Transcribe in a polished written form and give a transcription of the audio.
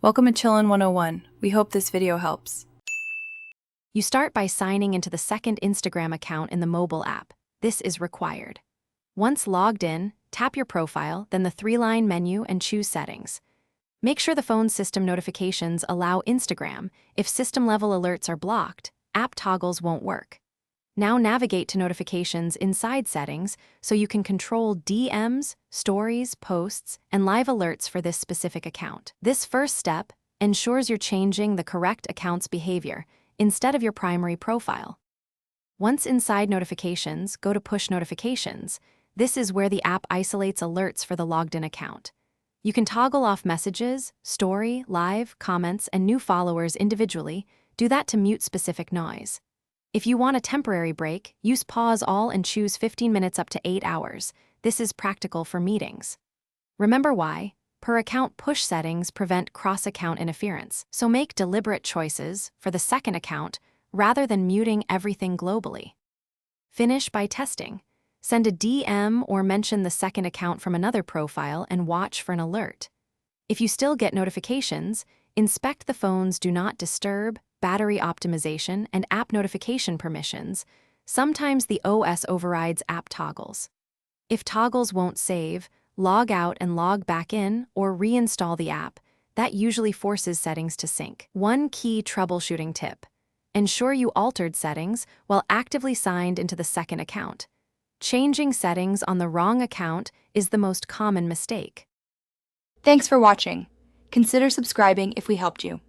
Welcome to Chillin' 101. We hope this video helps. You start by signing into the second Instagram account in the mobile app. This is required. Once logged in, tap your profile, then the three-line menu and choose Settings. Make sure the phone's system notifications allow Instagram. If system-level alerts are blocked, app toggles won't work. Now navigate to notifications inside Settings so you can control DMs, stories, posts, and live alerts for this specific account. This first step ensures you're changing the correct account's behavior instead of your primary profile. Once inside notifications, go to Push Notifications. This is where the app isolates alerts for the logged-in account. You can toggle off messages, story, live, comments, and new followers individually. Do that to mute specific noise. If you want a temporary break, use Pause All and choose 15 minutes up to 8 hours. This is practical for meetings. Remember why? Per-account push settings prevent cross-account interference, so make deliberate choices for the second account rather than muting everything globally. Finish by testing. Send a DM or mention the second account from another profile and watch for an alert. If you still get notifications, inspect the phone's Do Not Disturb, battery optimization, and app notification permissions. Sometimes the OS overrides app toggles. If toggles won't save, log out and log back in or reinstall the app. That usually forces settings to sync. One key troubleshooting tip: ensure you altered settings while actively signed into the second account. Changing settings on the wrong account is the most common mistake. Thanks for watching. Consider subscribing if we helped you.